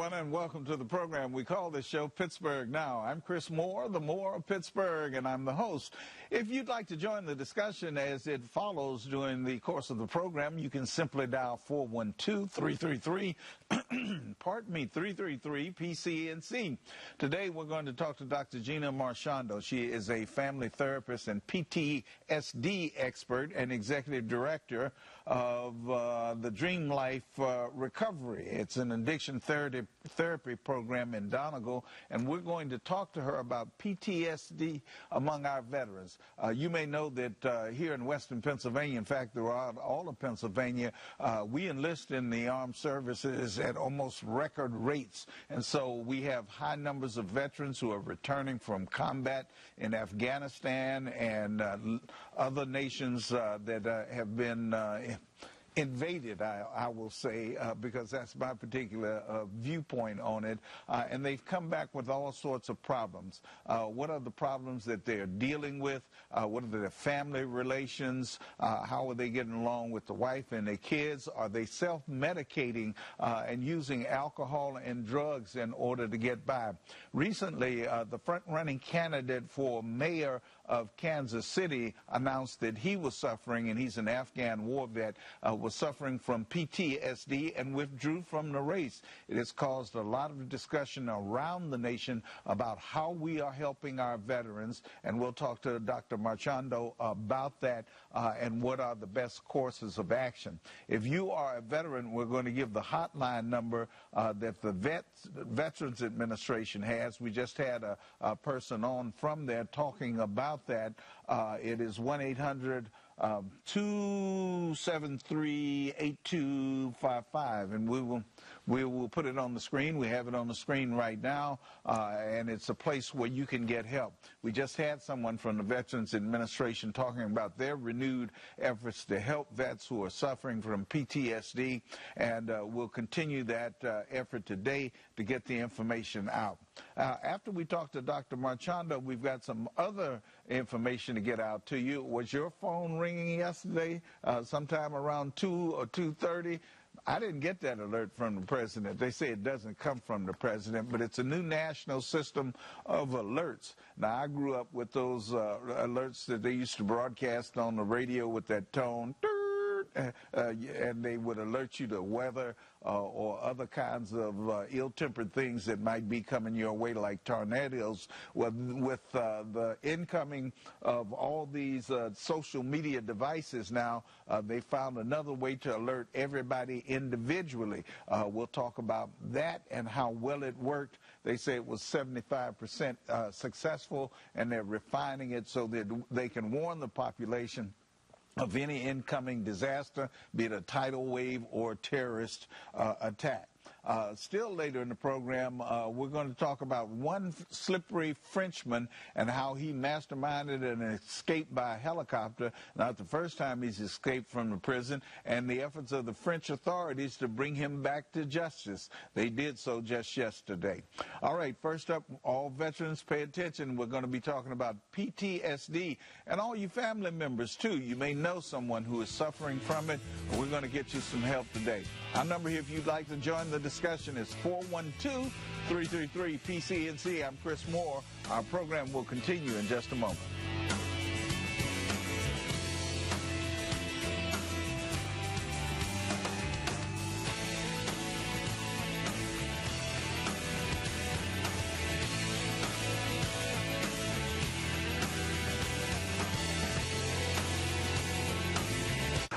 everyone, and welcome to the program. We call this show Pittsburgh Now. I'm Chris Moore, the Moore of Pittsburgh, and I'm the host. If you'd like to join the discussion as it follows during the course of the program, you can simply dial 412-333, pardon me, 333-PCNC. Today we're going to talk to Dr. Gina Marchando. She is a family therapist and PTSD expert and executive director of the Dream Life Recovery. It's an addiction therapy program in Donegal, and we're going to talk to her about PTSD among our veterans. You may know that here in western Pennsylvania, in fact, throughout all of Pennsylvania, we enlist in the armed services at almost record rates. And so we have high numbers of veterans who are returning from combat in Afghanistan and other nations that have been invaded, I will say, because that's my particular viewpoint on it, and they've come back with all sorts of problems. What are the problems that they're dealing with? What are their family relations? How are they getting along with the wife and their kids? Are they self-medicating and using alcohol and drugs in order to get by? Recently, the front-running candidate for mayor of Kansas City announced that he was suffering, and he's an Afghan war vet, was suffering from PTSD and withdrew from the race. It has caused a lot of discussion around the nation about how we are helping our veterans, and we'll talk to Dr. Marchando about that and what are the best courses of action. If you are a veteran, we're going to give the hotline number that the Veterans Administration has. We just had a person on from there talking about that. It is 1-800-273-8255, and we will put it on the screen. We have it on the screen right now, and it's a place where you can get help. We just had someone from the Veterans Administration talking about their renewed efforts to help vets who are suffering from PTSD, and we'll continue that effort today to get the information out. After we talk to Dr. Marchando, we've got some other information to get out to you. Was your phone ringing yesterday sometime around 2 or 2:30? I didn't get that alert from the president. They say it doesn't come from the president, but it's a new national system of alerts. Now, I grew up with those alerts that they used to broadcast on the radio with that tone, and they would alert you to weather or other kinds of ill-tempered things that might be coming your way, like tornadoes. With the incoming of all these social media devices now, they found another way to alert everybody individually. We'll talk about that and how well it worked. They say it was 75% successful, and they're refining it so that they can warn the population of any incoming disaster, be it a tidal wave or terrorist attack. Still later in the program, we're going to talk about one slippery Frenchman and how he masterminded an escape by helicopter. Not the first time he's escaped from the prison, and the efforts of the French authorities to bring him back to justice. They did so just yesterday. All right, first up, all veterans, pay attention. We're going to be talking about PTSD, and all you family members, too. You may know someone who is suffering from it. We're going to get you some help today. Our number here, if you'd like to join the discussion, is 412-333-PCNC. I'm Chris Moore. Our program will continue in just a moment.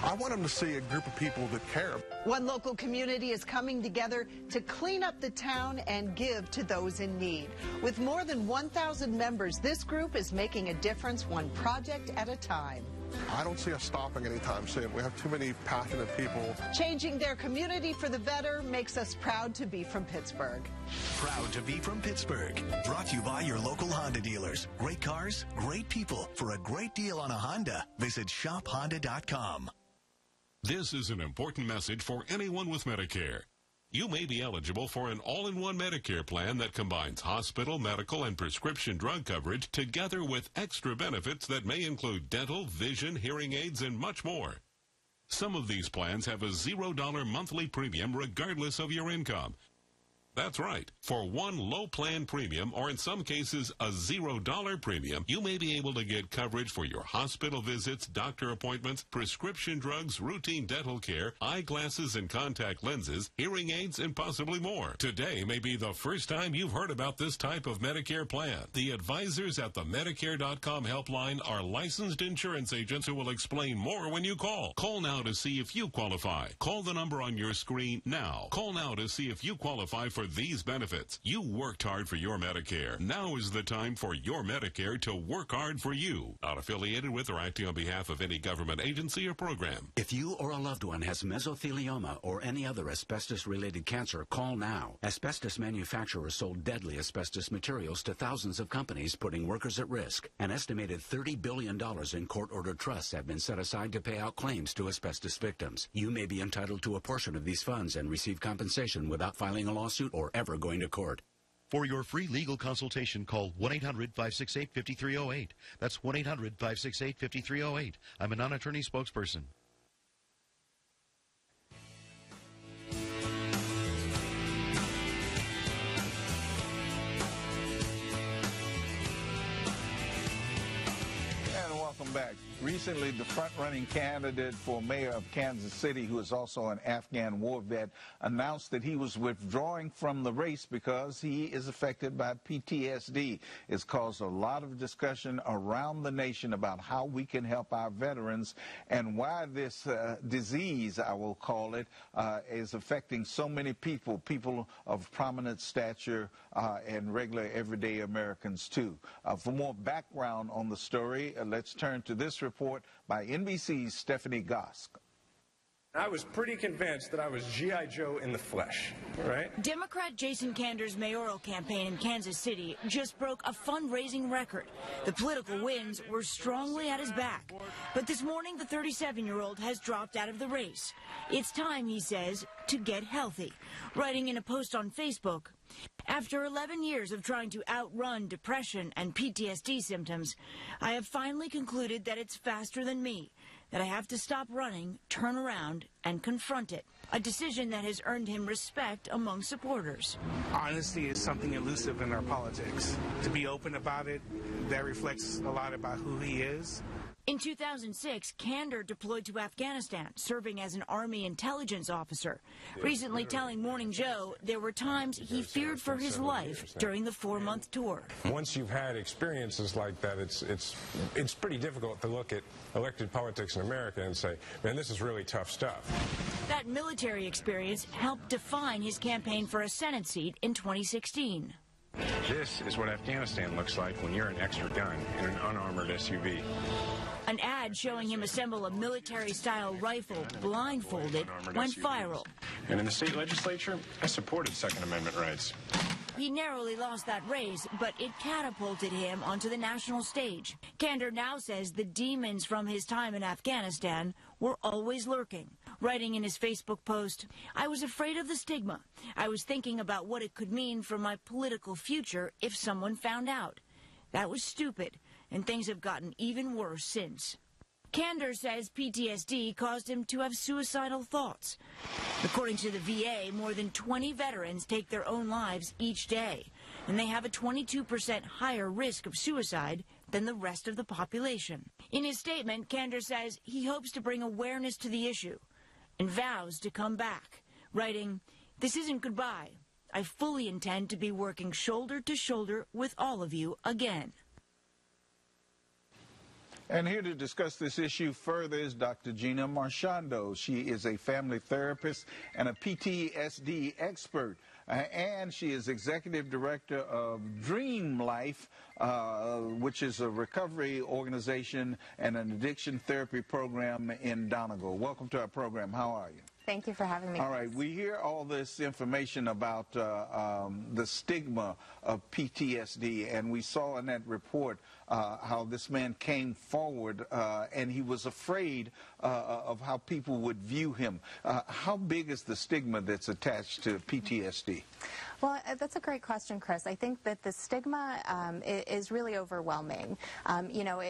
I want them to see a group of people that care. One local community is coming together to clean up the town and give to those in need. With more than 1,000 members, this group is making a difference one project at a time. I don't see us stopping anytime soon. We have too many passionate people. Changing their community for the better makes us proud to be from Pittsburgh. Proud to be from Pittsburgh. Brought to you by your local Honda dealers. Great cars, great people. For a great deal on a Honda, visit shophonda.com. This is an important message for anyone with Medicare. You may be eligible for an all-in-one Medicare plan that combines hospital, medical, and prescription drug coverage together with extra benefits that may include dental, vision, hearing aids, and much more. Some of these plans have a $0 monthly premium regardless of your income. That's right. For one low plan premium, or in some cases a $0 premium, you may be able to get coverage for your hospital visits, doctor appointments, prescription drugs, routine dental care, eyeglasses and contact lenses, hearing aids, and possibly more. Today may be the first time you've heard about this type of Medicare plan. The advisors at the Medicare.com helpline are licensed insurance agents who will explain more when you call. Call now to see if you qualify. Call the number on your screen now. Call now to see if you qualify for these benefits. You worked hard for your Medicare. Now is the time for your Medicare to work hard for you. Not affiliated with or acting on behalf of any government agency or program. If you or a loved one has mesothelioma or any other asbestos-related cancer, call now. Asbestos manufacturers sold deadly asbestos materials to thousands of companies, putting workers at risk. An estimated $30 billion in court-ordered trusts have been set aside to pay out claims to asbestos victims. You may be entitled to a portion of these funds and receive compensation without filing a lawsuit or ever going to court. For your free legal consultation, call 1-800-568-5308. That's 1-800-568-5308. I'm a non-attorney spokesperson. And welcome back. Recently, the front-running candidate for mayor of Kansas City, who is also an Afghan war vet, announced that he was withdrawing from the race because he is affected by PTSD. It's caused a lot of discussion around the nation about how we can help our veterans and why this disease, I will call it, is affecting so many people, people of prominent stature and regular everyday Americans, too. For more background on the story, let's turn to this report by NBC's Stephanie Gosk. I was pretty convinced that I was G.I. Joe in the flesh, right? Democrat Jason Kander's mayoral campaign in Kansas City just broke a fundraising record. The political winds were strongly at his back. But this morning, the 37-year-old has dropped out of the race. It's time, he says, to get healthy. Writing in a post on Facebook, after 11 years of trying to outrun depression and PTSD symptoms, I have finally concluded that it's faster than me, that I have to stop running, turn around, and confront it. A decision that has earned him respect among supporters. Honesty is something elusive in our politics. To be open about it, that reflects a lot about who he is. In 2006, Kander deployed to Afghanistan, serving as an Army intelligence officer, recently telling Morning Joe there were times he feared for his life during the 4-month tour. Once you've had experiences like that, it's pretty difficult to look at elected politics in America and say, man, this is really tough stuff. That military experience helped define his campaign for a Senate seat in 2016. This is what Afghanistan looks like when you're an extra gun in an unarmored SUV. An ad showing him assemble a military-style rifle blindfolded went viral. And in the state legislature, I supported Second Amendment rights. He narrowly lost that race, but it catapulted him onto the national stage. Kander now says the demons from his time in Afghanistan were always lurking. Writing in his Facebook post, I was afraid of the stigma. I was thinking about what it could mean for my political future if someone found out. That was stupid, and things have gotten even worse since. Kander says PTSD caused him to have suicidal thoughts. According to the VA, more than 20 veterans take their own lives each day, and they have a 22% higher risk of suicide than the rest of the population. In his statement, Kander says he hopes to bring awareness to the issue and vows to come back, writing, "This isn't goodbye. I fully intend to be working shoulder to shoulder with all of you again." And here to discuss this issue further is Dr. Gina Marchando. She is a family therapist and a PTSD expert. And she is executive director of Dream Life, which is a recovery organization and an addiction therapy program in Donegal. Welcome to our program. How are you? Thank you for having me. All right, we hear all this information about the stigma of PTSD, and we saw in that report how this man came forward and he was afraid of how people would view him. How big is the stigma that's attached to PTSD? Well, that's a great question, Chris. I think that the stigma is really overwhelming.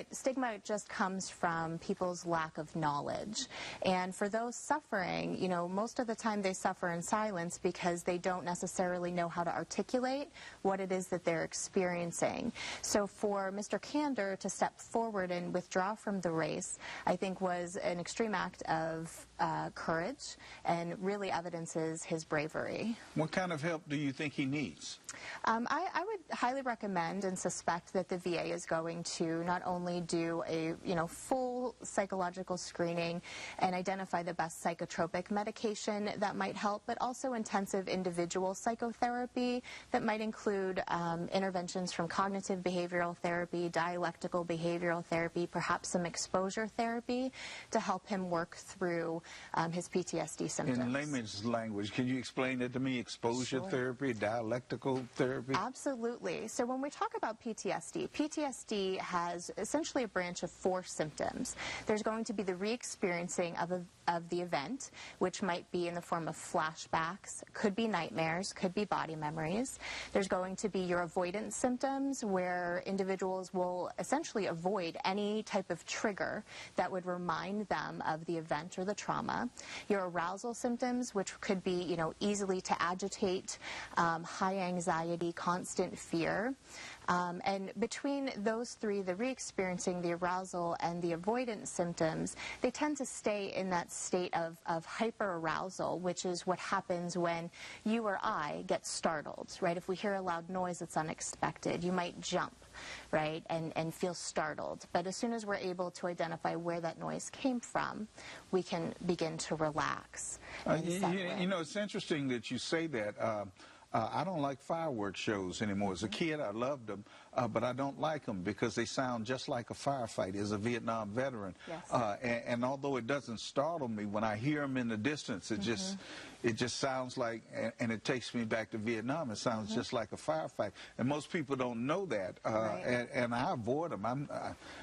Stigma just comes from people's lack of knowledge. And for those suffering, most of the time they suffer in silence because they don't necessarily know how to articulate what it is that they're experiencing. So for Mr. Kander to step forward and withdraw from the race, I think was an extreme act of courage and really evidences his bravery. What kind of help do you think he needs? I would highly recommend and suspect that the VA is going to not only do a full psychological screening and identify the best psychotropic medication that might help, but also intensive individual psychotherapy that might include interventions from cognitive behavioral therapy, dialectical behavioral therapy, perhaps some exposure therapy to help him work through his PTSD symptoms. In layman's language, can you explain that to me? Exposure therapy, dialectical therapy? Absolutely. So when we talk about PTSD, PTSD has essentially a branch of 4 symptoms. There's going to be the re-experiencing of the event, which might be in the form of flashbacks, could be nightmares, could be body memories. There's going to be your avoidance symptoms, where individuals will essentially avoid any type of trigger that would remind them of the event or the trauma. Your arousal symptoms, which could be, easily to agitate, high anxiety, constant fear. And between those 3, the re-experiencing, the arousal, and the avoidance symptoms, they tend to stay in that state of hyper-arousal, which is what happens when you or I get startled, right? If we hear a loud noise that's unexpected, you might jump, right, and feel startled. But as soon as we're able to identify where that noise came from, we can begin to relax. It's interesting that you say that. I don't like fireworks shows anymore. As a kid, I loved them, but I don't like them because they sound just like a firefight. As a Vietnam veteran, yes. And although it doesn't startle me, when I hear them in the distance, it just sounds like, and it takes me back to Vietnam. It sounds just like a firefight, and most people don't know that. Right. And I avoid them.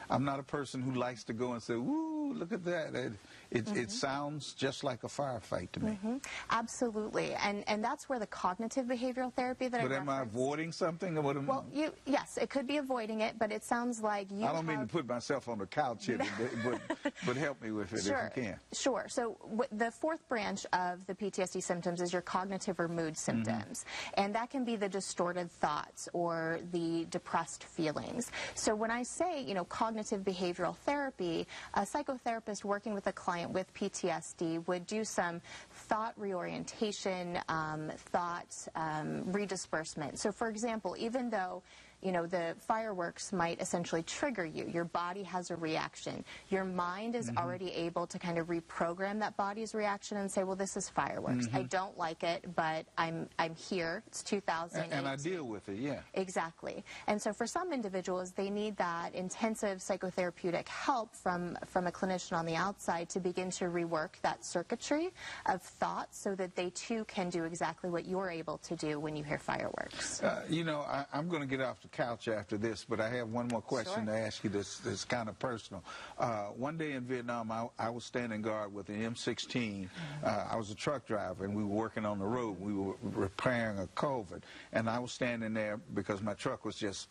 I'm not a person who likes to go and say, "Woo, look at that." It sounds just like a firefight to me. Absolutely, and that's where the cognitive behavioral therapy that But am I avoiding something? Or what well, yes, it could be avoiding it, but it sounds like you I don't mean to put myself on the couch here, but help me with it sure, if you can. Sure. So the 4th branch of the PTSD symptoms is your cognitive or mood symptoms, and that can be the distorted thoughts or the depressed feelings. So when I say, cognitive behavioral therapy, a psychotherapist working with a client with PTSD would do some thought reorientation, thought redisbursement. So for example, even though the fireworks might essentially trigger you. Your body has a reaction. Your mind is already able to kind of reprogram that body's reaction and say, well, this is fireworks. I don't like it, but I'm here. It's 2008. And I deal with it, yeah. Exactly. And so for some individuals, they need that intensive psychotherapeutic help from a clinician on the outside to begin to rework that circuitry of thought so that they too can do exactly what you're able to do when you hear fireworks. I'm going to get off the couch after this, but I have one more question to ask you that's kind of personal. One day in Vietnam, I was standing guard with an M16. I was a truck driver, and we were working on the road. We were repairing a culvert, and I was standing there because my truck was just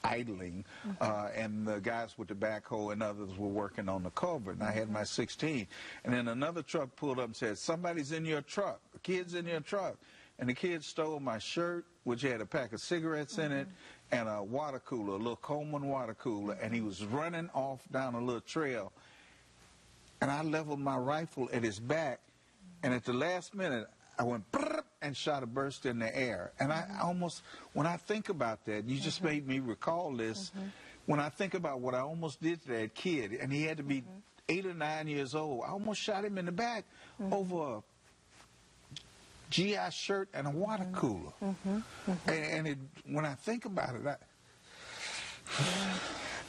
idling, and the guys with the backhoe and others were working on the culvert, and I had my 16. And then another truck pulled up and said, somebody's in your truck, the kid's in your truck. And the kid stole my shirt, which had a pack of cigarettes in it, and a water cooler, a little Coleman water cooler, and he was running off down a little trail. And I leveled my rifle at his back, and at the last minute, I went brrr, and shot a burst in the air. And I almost, when I think about that, you just made me recall this, when I think about what I almost did to that kid, and he had to be 8 or 9 years old, I almost shot him in the back over a GI shirt and a water cooler. And when I think about it,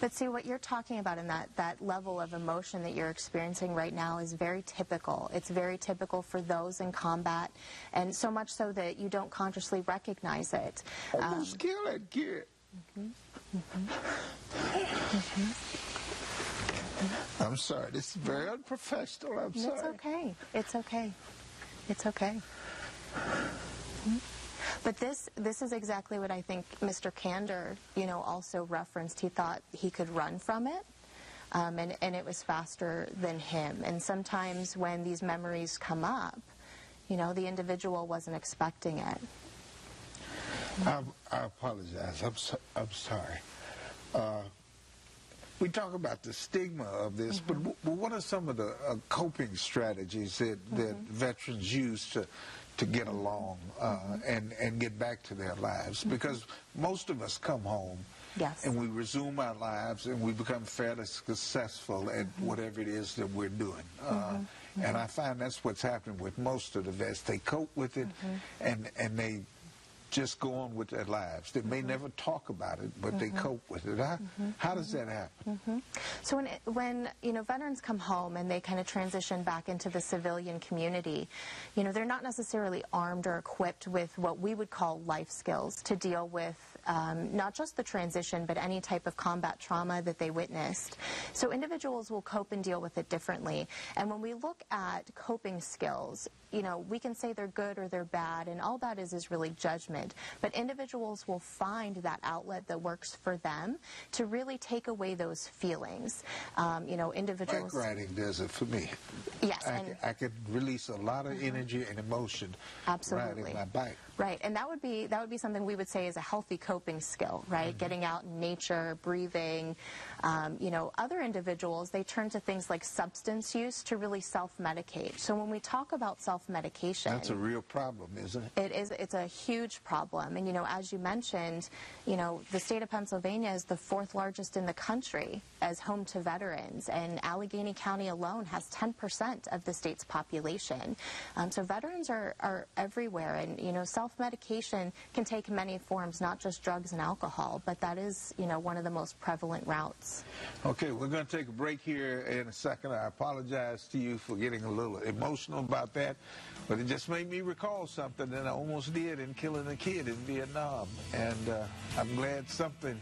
But see, what you're talking about in that level of emotion that you're experiencing right now is very typical. It's very typical for those in combat, and so much so that you don't consciously recognize it. Almost kill that kid. I'm sorry. This is very unprofessional. I'm sorry. It's okay. It's okay. It's okay. But this is exactly what I think Mr. Kander, also referenced. He thought he could run from it, and it was faster than him. And sometimes when these memories come up, the individual wasn't expecting it. I apologize. I'm sorry. We talk about the stigma of this, but what are some of the coping strategies that veterans use to get along and get back to their lives? Because most of us come home and we resume our lives and we become fairly successful at whatever it is that we're doing. And I find that's what's happening with most of the vets. They cope with it and they just go on with their lives. They may never talk about it, but they cope with it. How does that happen? So when veterans come home and they kind of transition back into the civilian community, they're not necessarily armed or equipped with what we would call life skills to deal with not just the transition, but any type of combat trauma that they witnessed. So individuals will cope and deal with it differently. And when we look at coping skills, we can say they're good or they're bad, and all that is really judgment. But individuals will find that outlet that works for them to really take away those feelings. Individuals... Bike riding does it for me. Yes. I can release a lot of energy and emotion riding my bike. Right, and that would be something we would say is a healthy coping skill, right? Getting out in nature, breathing. Other individuals, they turn to things like substance use to really self-medicate. So when we talk about self-medication... That's a real problem, isn't it? It is. It's a huge problem. And, as you mentioned, the state of Pennsylvania is the 4th largest in the country as home to veterans. And Allegheny County alone has 10% of the state's population. So veterans are everywhere. And, self-medication can take many forms, not just drugs and alcohol, but that is, one of the most prevalent routes. Okay, we're going to take a break here in a second. I apologize to you for getting a little emotional about that, but it just made me recall something that I almost did in killing a kid in Vietnam, and I'm glad something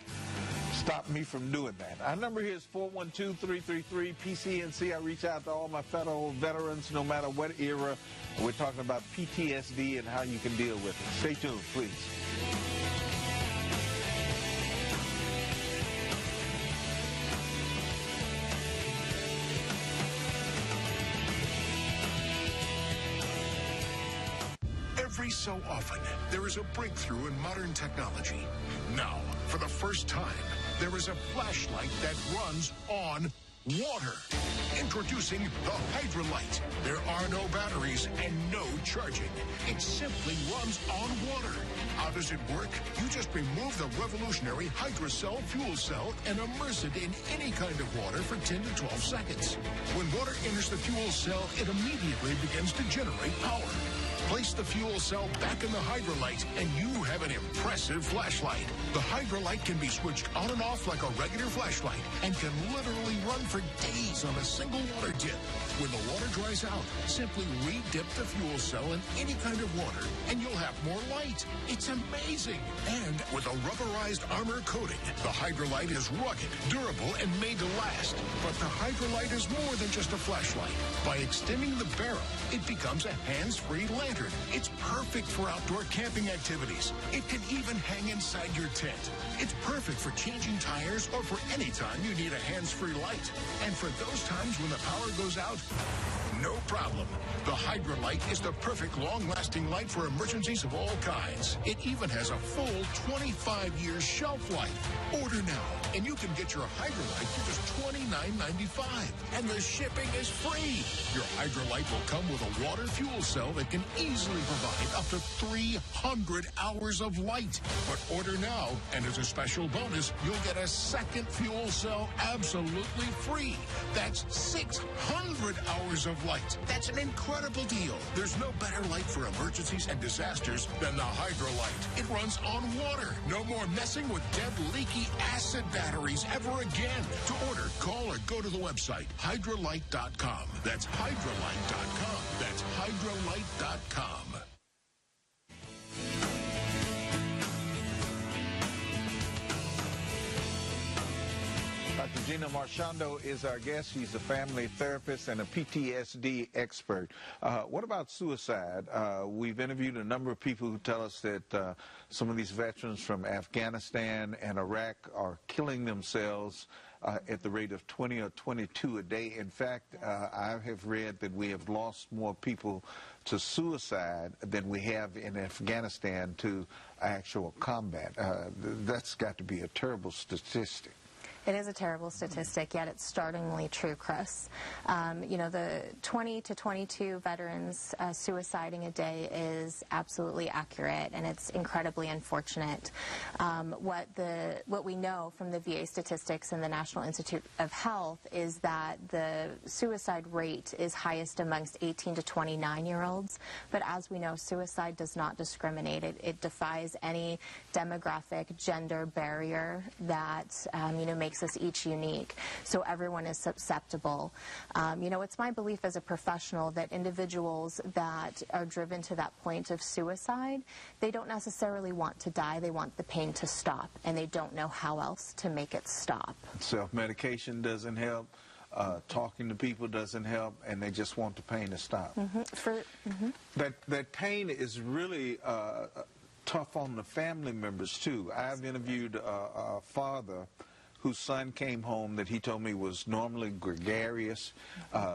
stopped me from doing that. Our number here is 412-333-PCNC. I reach out to all my federal veterans, no matter what era. We're talking about PTSD and how you can deal with it. Stay tuned, please. Every so often, there is a breakthrough in modern technology. Now, for the first time, there is a flashlight that runs on water. Introducing the Hydrolite. There are no batteries and no charging. It simply runs on water. How does it work? You just remove the revolutionary Hydrocell fuel cell and immerse it in any kind of water for 10 to 12 seconds. When water enters the fuel cell, it immediately begins to generate power. Place the fuel cell back in the Hydrolite, and you have an impressive flashlight. The Hydrolite can be switched on and off like a regular flashlight and can literally run for days on a single water dip. When the water dries out, simply re-dip the fuel cell in any kind of water, and you'll have more light. It's amazing. And with a rubberized armor coating, the Hydrolite is rugged, durable, and made to last. But the Hydrolite is more than just a flashlight. By extending the barrel, it becomes a hands-free lantern. It's perfect for outdoor camping activities. It can even hang inside your tent. It's perfect for changing tires or for any time you need a hands-free light. And for those times when the power goes out, no problem. The Hydrolite is the perfect long-lasting light for emergencies of all kinds. It even has a full 25-year shelf life. Order now, and you can get your Hydrolite for just $29.95. And the shipping is free. Your Hydrolite will come with a water fuel cell that can easily provide up to 300 hours of light. But order now, and as a special bonus, you'll get a second fuel cell absolutely free. That's 600 hours of light. That's an incredible deal. There's no better light for emergencies and disasters than the Hydrolite. It runs on water. No more messing with dead, leaky acid batteries ever again. To order, call or go to the website, hydrolite.com. That's hydrolite.com. That's hydrolite.com. Dr. Gina Marchando is our guest. She's a family therapist and a PTSD expert. What about suicide? We've interviewed a number of people who tell us that some of these veterans from Afghanistan and Iraq are killing themselves at the rate of 20 or 22 a day. In fact, I have read that we have lost more people to suicide than we have in Afghanistan to actual combat. That's got to be a terrible statistic. It is a terrible statistic, yet it's startlingly true, Chris. You know, the 20 to 22 veterans suiciding a day is absolutely accurate, and it's incredibly unfortunate. What we know from the VA statistics and the National Institute of Health is that the suicide rate is highest amongst 18 to 29-year-olds. But as we know, suicide does not discriminate. It defies any demographic, gender barrier that you know, makes us each unique. So everyone is susceptible. You know, it's my belief as a professional that individuals that are driven to that point of suicide, they don't necessarily want to die. They want the pain to stop, and they don't know how else to make it stop. Self-medication doesn't help. Talking to people doesn't help, and they just want the pain to stop. That pain is really tough on the family members too. I've interviewed a father whose son came home that he told me was normally gregarious,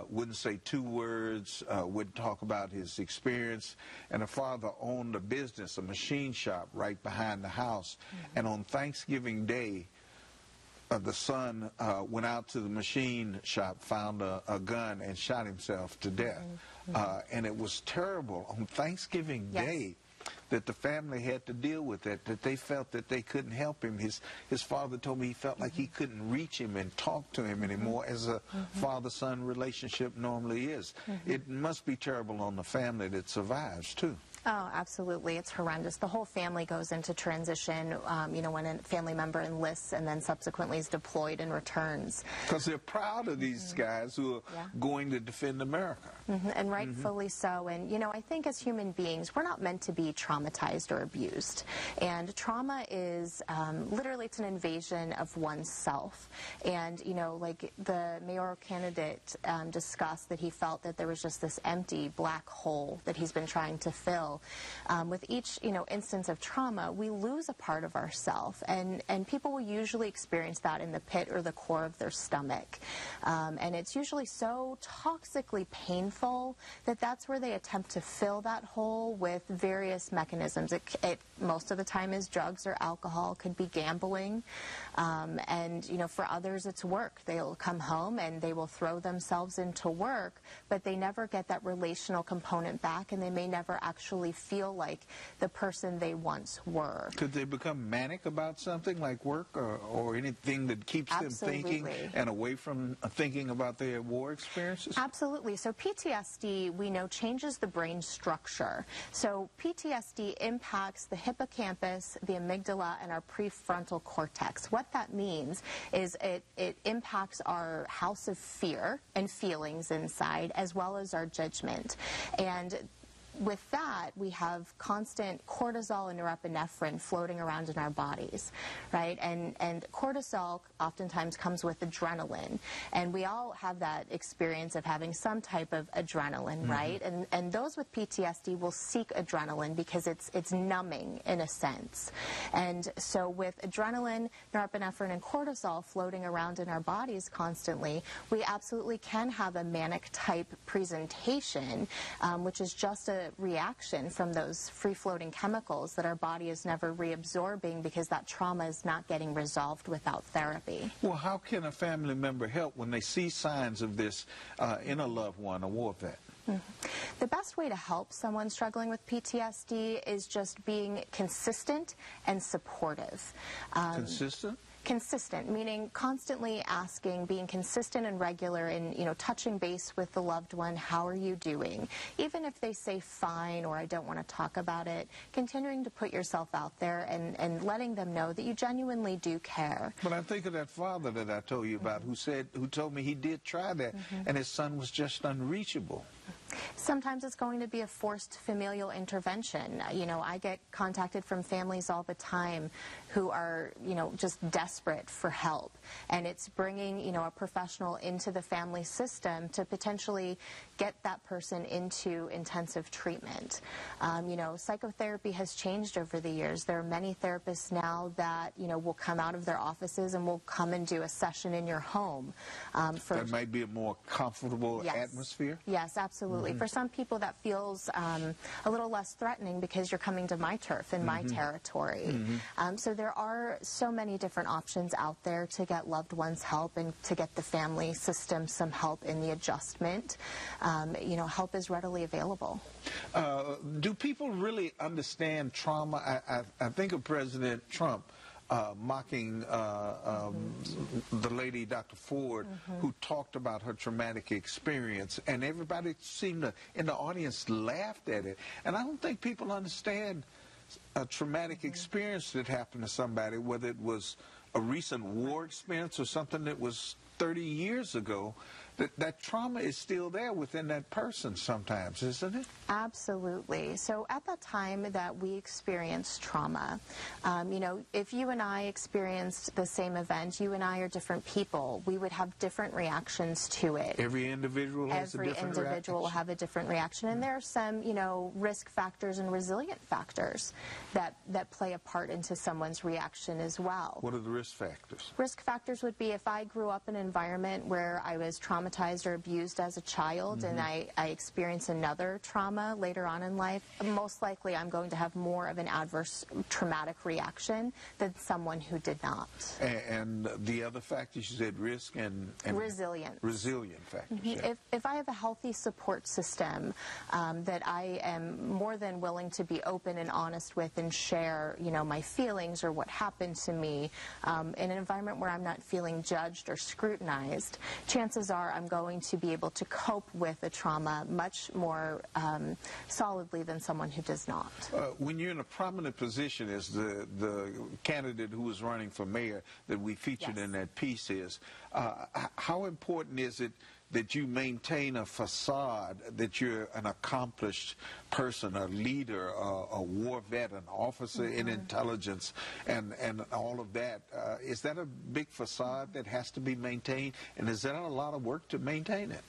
wouldn't say two words, wouldn't talk about his experience, and the father owned a business, a machine shop right behind the house. And on Thanksgiving Day, the son went out to the machine shop, found a gun, and shot himself to death. And it was terrible on Thanksgiving Day that the family had to deal with it, that they felt that they couldn't help him. His father told me he felt like he couldn't reach him and talk to him anymore, as a father-son relationship normally is. It must be terrible on the family that survives, too. Oh, absolutely. It's horrendous. The whole family goes into transition, you know, when a family member enlists and then subsequently is deployed and returns. Because they're proud of these guys who are going to defend America. And rightfully so. And, you know, I think as human beings, we're not meant to be traumatized or abused. And trauma is literally, it's an invasion of oneself. And, you know, like the mayoral candidate discussed that he felt that there was just this empty black hole that he's been trying to fill. With each, you know, instance of trauma, we lose a part of ourself, and people will usually experience that in the pit or the core of their stomach. And it's usually so toxically painful that that's where they attempt to fill that hole with various mechanisms. It most of the time is drugs or alcohol, could be gambling, and, you know, for others it's work. They'll come home and they will throw themselves into work, but they never get that relational component back, and they may never actually feel like the person they once were. Could they become manic about something like work or anything that keeps them thinking and away from thinking about their war experiences? Absolutely. So PTSD, we know, changes the brain structure. So PTSD impacts the hippocampus, the amygdala, and our prefrontal cortex. What that means is it impacts our house of fear and feelings inside, as well as our judgment. And with that, we have constant cortisol and norepinephrine floating around in our bodies, right? And cortisol oftentimes comes with adrenaline. And we all have that experience of having some type of adrenaline, right? And those with PTSD will seek adrenaline because it's numbing in a sense. And so with adrenaline, norepinephrine, and cortisol floating around in our bodies constantly, we absolutely can have a manic type presentation, which is just a reaction from those free-floating chemicals that our body is never reabsorbing because that trauma is not getting resolved without therapy. Well, how can a family member help when they see signs of this in a loved one, a war vet? The best way to help someone struggling with PTSD is just being consistent and supportive. Consistent? Consistent, meaning constantly asking, being consistent and regular in, you know, touching base with the loved one. How are you doing? Even if they say fine or I don't want to talk about it, continuing to put yourself out there and letting them know that you genuinely do care. But I think of that father that I told you about who told me he did try that and his son was just unreachable. Sometimes it's going to be a forced familial intervention. You know, I get contacted from families all the time who are, you know, just desperate for help. And it's bringing, you know, a professional into the family system to potentially get that person into intensive treatment. You know, psychotherapy has changed over the years. There are many therapists now that, you know, will come out of their offices and will come and do a session in your home. That might be a more comfortable atmosphere? Yes, absolutely. For some people that feels a little less threatening because you're coming to my turf in my territory. So there are so many different options out there to get loved ones help and to get the family system some help in the adjustment. You know, help is readily available. Do people really understand trauma? I think of President Trump mocking the lady, Dr. Ford, who talked about her traumatic experience, and everybody seemed to, in the audience, laughed at it. And I don't think people understand a traumatic experience that happened to somebody, whether it was a recent war experience or something that was 30 years ago. That trauma is still there within that person sometimes, isn't it? Absolutely. So at the time that we experienced trauma, you know, if you and I experienced the same event, you and I are different people. We would have different reactions to it. Every individual has a different reaction? Every individual will have a different reaction. And there are some, you know, risk factors and resilient factors that play a part into someone's reaction as well. What are the risk factors? Risk factors would be if I grew up in an environment where I was traumatized or abused as a child and I experience another trauma later on in life, most likely I'm going to have more of an adverse traumatic reaction than someone who did not. And the other factors, you said risk and resilience. Resilient factors. If I have a healthy support system that I am more than willing to be open and honest with and share, you know, my feelings or what happened to me in an environment where I'm not feeling judged or scrutinized, chances are I'm going to be able to cope with a trauma much more solidly than someone who does not. When you're in a prominent position as the candidate who is running for mayor that we featured in that piece is, how important is it that you maintain a facade that you're an accomplished person, a leader, a war vet, an officer in intelligence, and all of that? Is that a big facade that has to be maintained, and is that a lot of work to maintain it?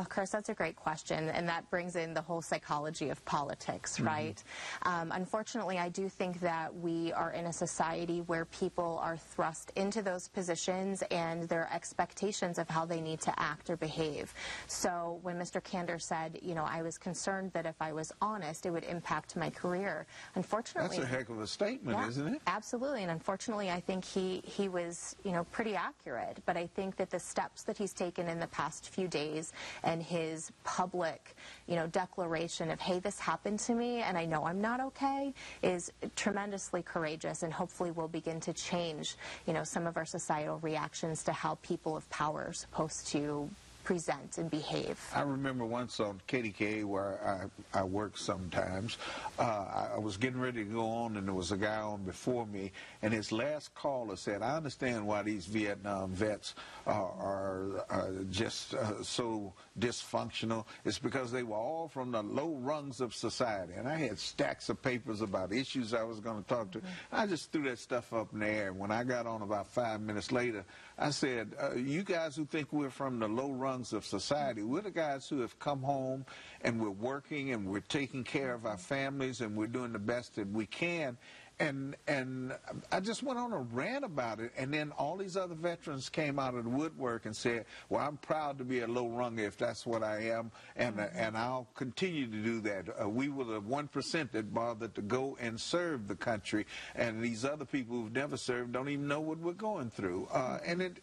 Chris, that's a great question, and that brings in the whole psychology of politics, right? Unfortunately, I do think that we are in a society where people are thrust into those positions and their expectations of how they need to act or behave. So when Mr. Kander said, you know, I was concerned that if I was honest, it would impact my career. Unfortunately, that's a heck of a statement, isn't it? Absolutely, and unfortunately, I think he was, you know, pretty accurate. But I think that the steps that he's taken in the past few days and his public, you know, declaration of, hey, this happened to me and I know I'm not okay, is tremendously courageous, and hopefully will begin to change, you know, some of our societal reactions to how people of power are supposed to present and behave. I remember once on KDKA where I work sometimes, I was getting ready to go on and there was a guy on before me, and his last caller said, I understand why these Vietnam vets are just so dysfunctional. It's because they were all from the low rungs of society. And I had stacks of papers about issues I was going to talk to. I just threw that stuff up in the air. When I got on about 5 minutes later, I said, you guys who think we're from the low rungs of society, we're the guys who have come home and we're working and we're taking care of our families and we're doing the best that we can. And I just went on a rant about it, and then all these other veterans came out of the woodwork and said, well, I'm proud to be a low runger if that's what I am, and I'll continue to do that. We were the 1% that bothered to go and serve the country, and these other people who've never served don't even know what we're going through. And it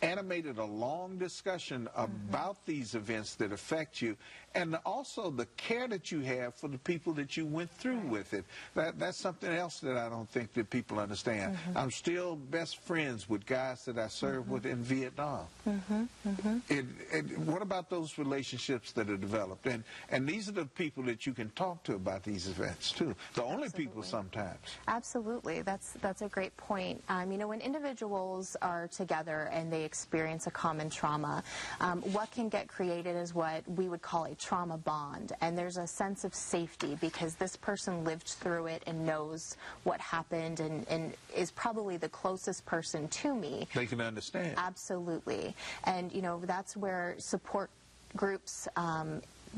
animated a long discussion about these events that affect you, and also the care that you have for the people that you went through with it. That's something else that I don't think that people understand. I'm still best friends with guys that I served with in Vietnam. What about those relationships that are developed? And these are the people that you can talk to about these events too. The only people sometimes. Absolutely. That's a great point. You know, when individuals are together and they experience a common trauma, what can get created is what we would call a trauma bond. And there's a sense of safety because this person lived through it and knows what happened and is probably the closest person to me. They can understand. Absolutely. And, you know, that's where support groups,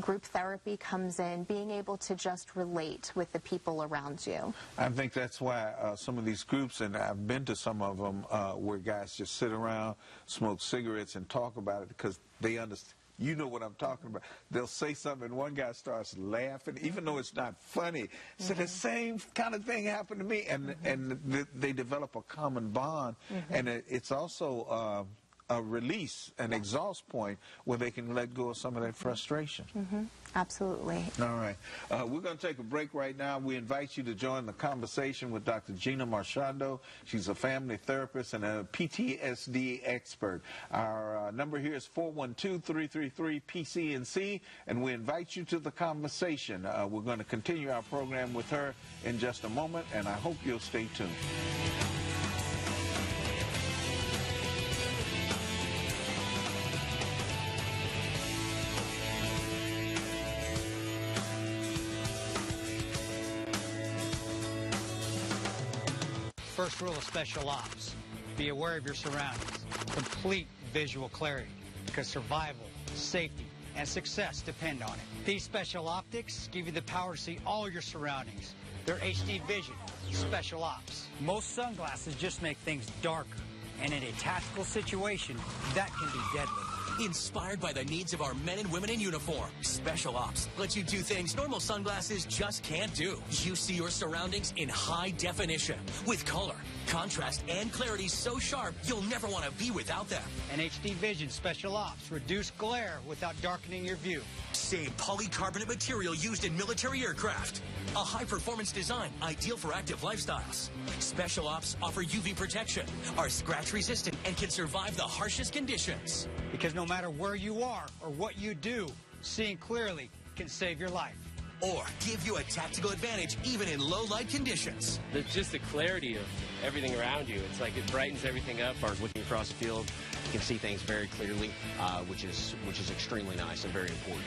group therapy comes in, being able to just relate with the people around you. I think that's why some of these groups, and I've been to some of them, where guys just sit around, smoke cigarettes, and talk about it because they understand. You know what I'm talking about. They'll say something, and one guy starts laughing, even though it's not funny. So the same kind of thing happened to me, and they develop a common bond, and it's also a release, an exhaust point where they can let go of some of that frustration. Absolutely. All right. We're going to take a break right now. We invite you to join the conversation with Dr. Gina Marchando. She's a family therapist and a PTSD expert. Our number here is 412-333-PCNC, and we invite you to the conversation. We're going to continue our program with her in just a moment, and I hope you'll stay tuned. First rule of special ops, be aware of your surroundings. Complete visual clarity, because survival, safety, and success depend on it. These special optics give you the power to see all your surroundings. They're HD vision, special ops. Most sunglasses just make things darker, and in a tactical situation, that can be deadly. Inspired by the needs of our men and women in uniform, Special Ops lets you do things normal sunglasses just can't do. You see your surroundings in high definition with color, contrast, and clarity so sharp you'll never want to be without them. And HD Vision Special Ops reduce glare without darkening your view. Same polycarbonate material used in military aircraft. A high-performance design ideal for active lifestyles. Special Ops offer UV protection, are scratch-resistant, and can survive the harshest conditions. Because no matter where you are or what you do, seeing clearly can save your life. Or give you a tactical advantage even in low-light conditions. Just the clarity of everything around you. It's like it brightens everything up. As far as looking across the field, you can see things very clearly, which is extremely nice and very important.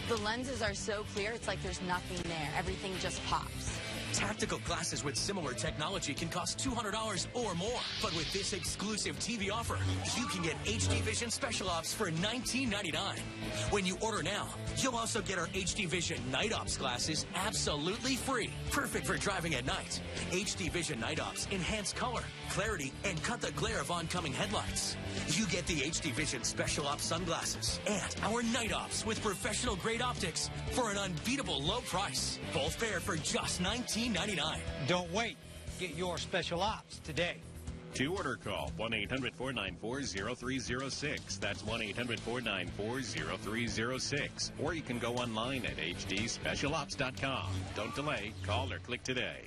The lenses are so clear, it's like there's nothing there. Everything just pops. Tactical glasses with similar technology can cost $200 or more. But with this exclusive TV offer, you can get HD Vision Special Ops for $19.99. When you order now, you'll also get our HD Vision Night Ops glasses absolutely free. Perfect for driving at night. HD Vision Night Ops enhance color, clarity, and cut the glare of oncoming headlights. You get the HD Vision Special Ops sunglasses and our Night Ops with professional grade optics for an unbeatable low price. Both fair for just $19.99. Don't wait. Get your Special Ops today. To order, call 1-800-494-0306. That's 1-800-494-0306. Or you can go online at hdspecialops.com. Don't delay. Call or click today.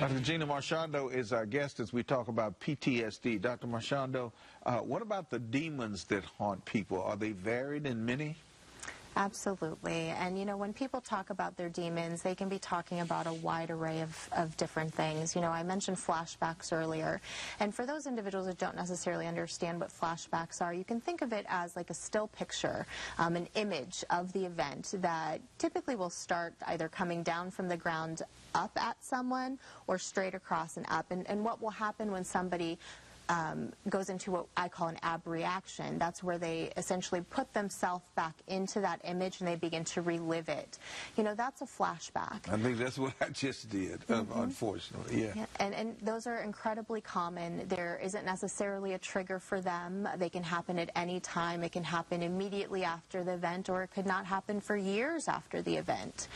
Dr. Gina Marchando is our guest as we talk about PTSD. Dr. Marchando, what about the demons that haunt people? Are they varied in many? Absolutely. And, you know, when people talk about their demons, they can be talking about a wide array of different things. You know, I mentioned flashbacks earlier. And for those individuals that don't necessarily understand what flashbacks are, you can think of it as like a still picture, an image of the event that typically will start either coming down from the ground up at someone or straight across and up. And what will happen when somebody goes into what I call an abreaction. That's where they essentially put themselves back into that image and they begin to relive it. You know, that's a flashback. I think that's what I just did, unfortunately. Yeah. And those are incredibly common. There isn't necessarily a trigger for them. They can happen at any time. It can happen immediately after the event, or it could not happen for years after the event.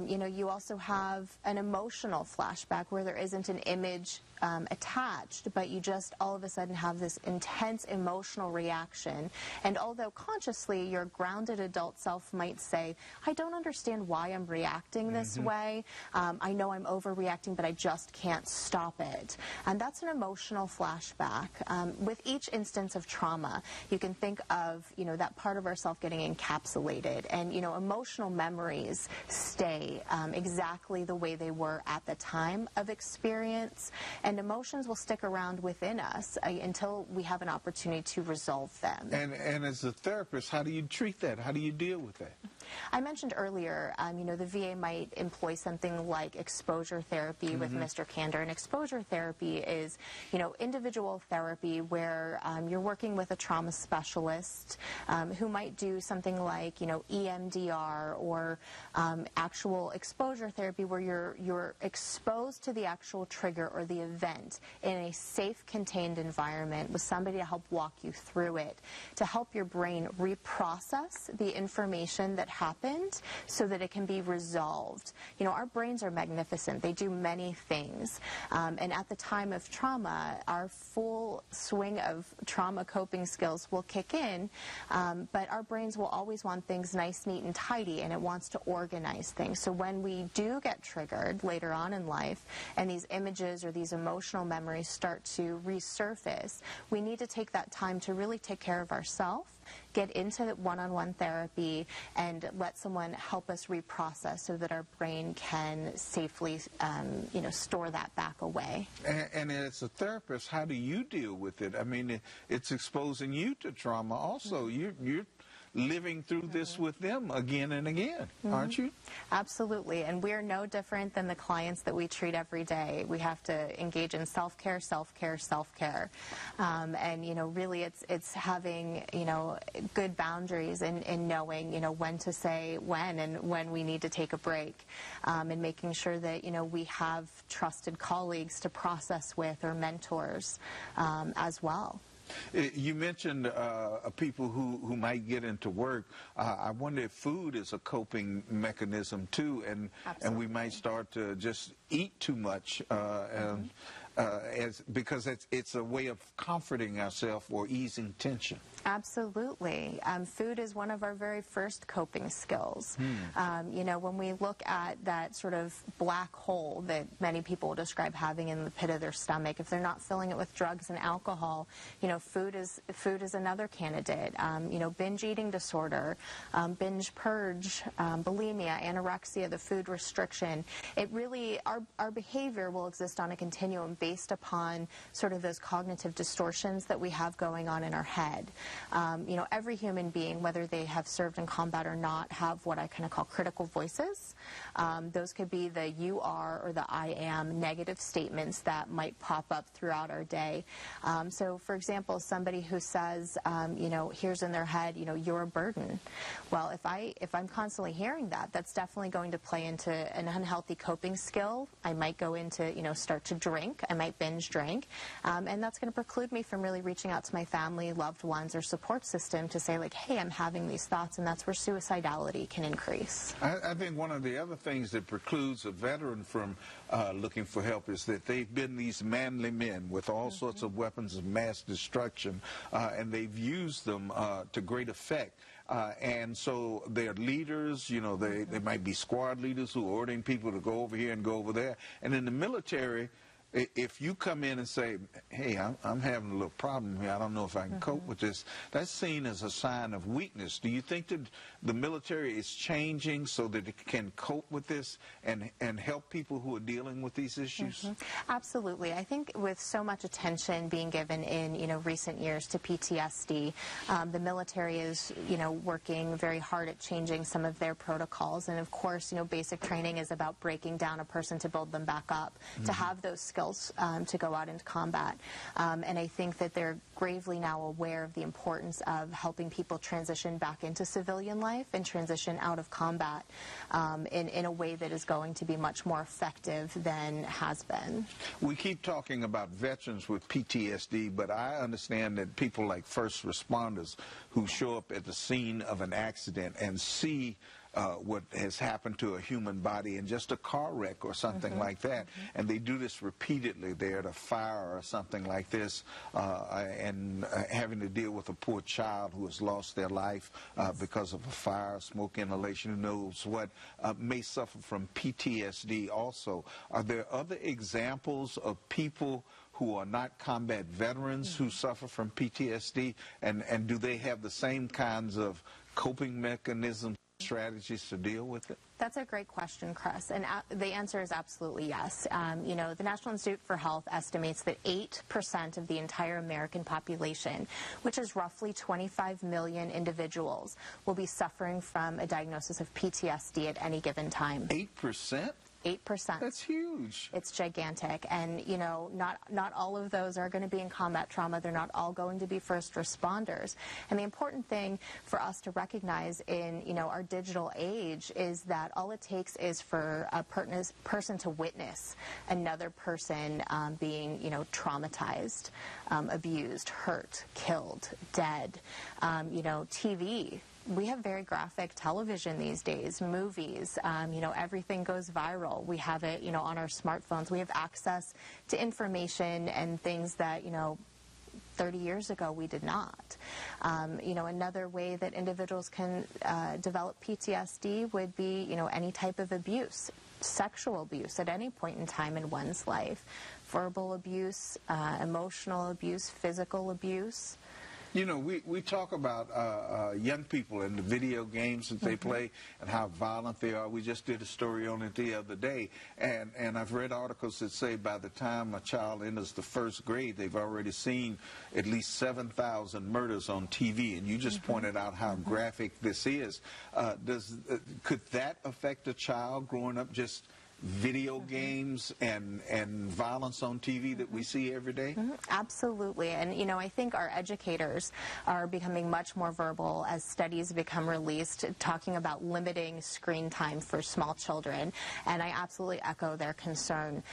You know, you also have an emotional flashback where there isn't an image attached, but you just all of a sudden have this intense emotional reaction. And although consciously your grounded adult self might say, I don't understand why I'm reacting this way. I know I'm overreacting, but I just can't stop it. And that's an emotional flashback. With each instance of trauma, you can think of, you know, that part of ourself getting encapsulated. And, you know, emotional memories stay exactly the way they were at the time of experience. And emotions will stick around within us until we have an opportunity to resolve them. And as a therapist, how do you treat that? How do you deal with that? I mentioned earlier, you know, the VA might employ something like exposure therapy with Mr. Kander. And exposure therapy is, you know, individual therapy where you're working with a trauma specialist who might do something like, you know, EMDR or actual exposure therapy where you're exposed to the actual trigger or the event in a safe, contained environment with somebody to help walk you through it, to help your brain reprocess the information that happened so that it can be resolved. You know, our brains are magnificent. They do many things. And at the time of trauma, our full swing of trauma coping skills will kick in, but our brains will always want things nice, neat, and tidy, and it wants to organize things. So when we do get triggered later on in life, and these images or these emotional memories start to resurface, we need to take that time to really take care of ourselves, get into one-on-one therapy, and let someone help us reprocess so that our brain can safely, you know, store that back away. And as a therapist, how do you deal with it? I mean, it's exposing you to trauma also. You're living through this with them again and again, aren't you? Absolutely, and we're no different than the clients that we treat every day. We have to engage in self-care, self-care, self-care, and you know, really, it's having, you know, good boundaries in knowing, you know, when to say when and when we need to take a break, and making sure that, you know, we have trusted colleagues to process with or mentors as well. You mentioned people who might get into work. I wonder if food is a coping mechanism too, and we might start to just eat too much, because it's a way of comforting ourselves or easing tension. Absolutely. Food is one of our very first coping skills. You know, when we look at that sort of black hole that many people describe having in the pit of their stomach, if they're not filling it with drugs and alcohol, you know, food is another candidate. You know, binge eating disorder, binge purge, bulimia, anorexia, the food restriction. It really, our behavior will exist on a continuum based upon sort of those cognitive distortions that we have going on in our head. You know, every human being, whether they have served in combat or not, have what I kind of call critical voices. Those could be the you are or the I am negative statements that might pop up throughout our day. So, for example, somebody who says, you know, here's in their head, you know, you're a burden. Well, if I'm constantly hearing that, that's definitely going to play into an unhealthy coping skill. I might go into, you know, start to drink. I might binge drink. And that's going to preclude me from really reaching out to my family, loved ones, or support system to say, like, hey, I'm having these thoughts, and that's where suicidality can increase. I think one of the other things that precludes a veteran from looking for help is that they've been these manly men with all sorts of weapons of mass destruction, and they've used them to great effect. And so they're leaders, you know, they might be squad leaders who are ordering people to go over here and go over there. And in the military, if you come in and say, hey, I'm having a little problem here, I don't know if I can cope with this, that's seen as a sign of weakness. Do you think that the military is changing so that it can cope with this and help people who are dealing with these issues? Absolutely. I think with so much attention being given in, you know, recent years to PTSD, the military is, you know, working very hard at changing some of their protocols. And of course, you know, basic training is about breaking down a person to build them back up, to have those skills skills to go out into combat. And I think that they're gravely now aware of the importance of helping people transition back into civilian life and transition out of combat in a way that is going to be much more effective than has been. We keep talking about veterans with PTSD, but I understand that people like first responders who show up at the scene of an accident and see what has happened to a human body in just a car wreck or something like that, and they do this repeatedly. They're at a fire or something like this, and having to deal with a poor child who has lost their life because of a fire, smoke inhalation, who knows what, may suffer from PTSD also. Are there other examples of people who are not combat veterans who suffer from PTSD, and do they have the same kinds of coping mechanisms, strategies to deal with it? That's a great question, Chris, and the answer is absolutely yes. You know, the National Institute for Health estimates that 8% of the entire American population, which is roughly 25 million individuals, will be suffering from a diagnosis of PTSD at any given time. 8%? 8%. That's huge. It's gigantic. And, you know, not all of those are going to be in combat trauma. They're not all going to be first responders. And the important thing for us to recognize in, you know, our digital age is that all it takes is for a person to witness another person being, you know, traumatized, abused, hurt, killed, dead. You know, TV. We have very graphic television these days, movies, you know, everything goes viral. We have it, you know, on our smartphones. We have access to information and things that, you know, 30 years ago we did not. You know, another way that individuals can develop PTSD would be, you know, any type of abuse, sexual abuse at any point in time in one's life, verbal abuse, emotional abuse, physical abuse. You know, we talk about young people and the video games that they play and how violent they are. We just did a story on it the other day, and I've read articles that say by the time a child enters the first grade, they've already seen at least 7,000 murders on TV, and you just pointed out how graphic this is. Could that affect a child growing up, just video games and violence on TV that we see every day? Absolutely. And, you know, I think our educators are becoming much more verbal as studies become released, talking about limiting screen time for small children. And I absolutely echo their concern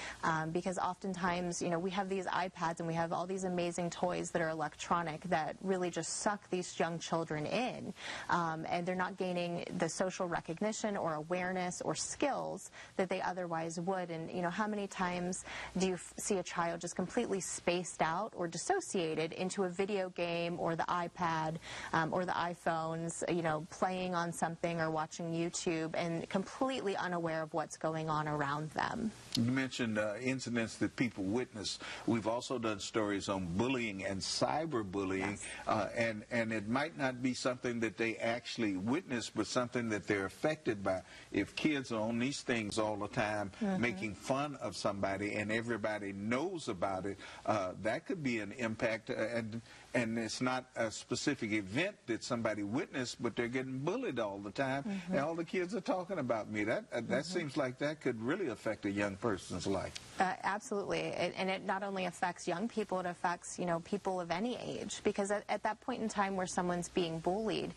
because oftentimes, you know, we have these iPads and we have all these amazing toys that are electronic that really just suck these young children in. And they're not gaining the social recognition or awareness or skills that they otherwise would. And, you know, how many times do you see a child just completely spaced out or dissociated into a video game or the iPad or the iPhones, you know, playing on something or watching YouTube and completely unaware of what's going on around them? You mentioned incidents that people witness. We've also done stories on bullying and cyberbullying, and it might not be something that they actually witness, but something that they're affected by. If kids are on these things all the time, making fun of somebody, and everybody knows about it, that could be an impact. And it's not a specific event that somebody witnessed, but they're getting bullied all the time, and all the kids are talking about me. That seems like that could really affect a young person's life. Absolutely. And it not only affects young people, it affects, you know, people of any age, because at that point in time where someone's being bullied,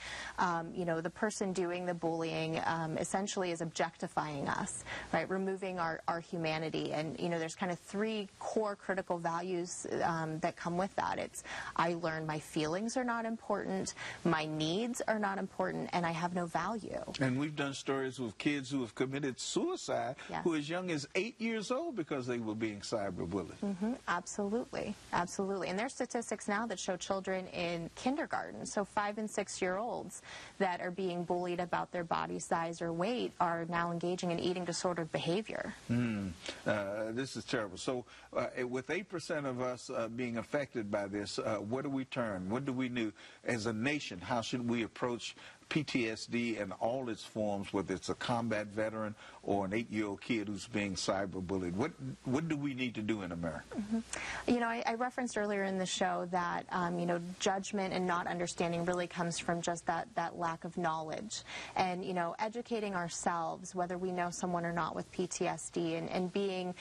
you know, the person doing the bullying essentially is objectifying us, right, removing our humanity. And, you know, there's kind of three core critical values that come with that. It's I learn my feelings are not important, my needs are not important, and I have no value. And we've done stories with kids who have committed suicide who as young as 8 years old because they were being cyberbullied. Absolutely. Absolutely. And there's statistics now that show children in kindergarten, so 5- and 6-year-olds that are being bullied about their body size or weight are now engaging in eating disordered behavior. This is terrible. So with 8% of us being affected by this, what do we turn? What do we do as a nation? How should we approach PTSD in all its forms, whether it's a combat veteran or an 8-year-old kid who's being cyberbullied? What do we need to do in America? You know, I referenced earlier in the show that, you know, judgment and not understanding really comes from just that lack of knowledge. And, you know, educating ourselves, whether we know someone or not with PTSD, and being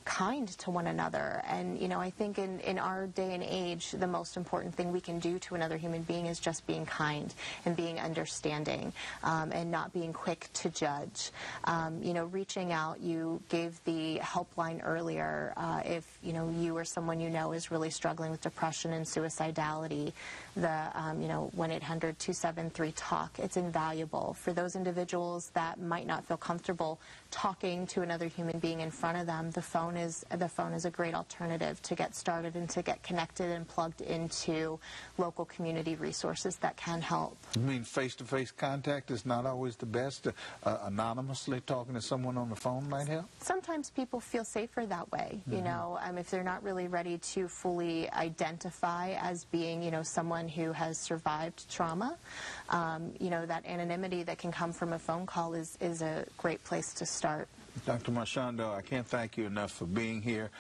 kind to one another. And, you know, I think in our day and age, the most important thing we can do to another human being is just being kind and being understanding, and not being quick to judge. You know, reaching out, you gave the helpline earlier. If, you know, you or someone you know is really struggling with depression and suicidality, the, you know, 1-800-273-TALK, it's invaluable. For those individuals that might not feel comfortable talking to another human being in front of them, the phone is a great alternative to get started and to get connected and plugged into local community resources that can help. You mean face-to-face contact is not always the best? Anonymously talking to someone on the phone might help? Sometimes people feel safer that way, you know, if they're not really ready to fully identify as being, you know, someone who has survived trauma. You know, that anonymity that can come from a phone call is a great place to start. Dr. Marchando, I can't thank you enough for being here.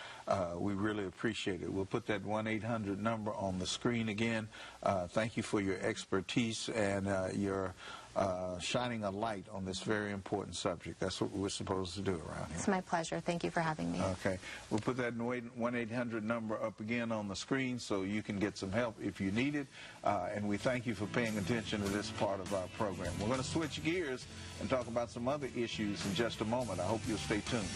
We really appreciate it. We'll put that 1-800 number on the screen again. Thank you for your expertise and your shining a light on this very important subject. That's what we're supposed to do around here. It's my pleasure. Thank you for having me. Okay. We'll put that 1-800 number up again on the screen so you can get some help if you need it. And we thank you for paying attention to this part of our program. We're going to switch gears and talk about some other issues in just a moment. I hope you'll stay tuned.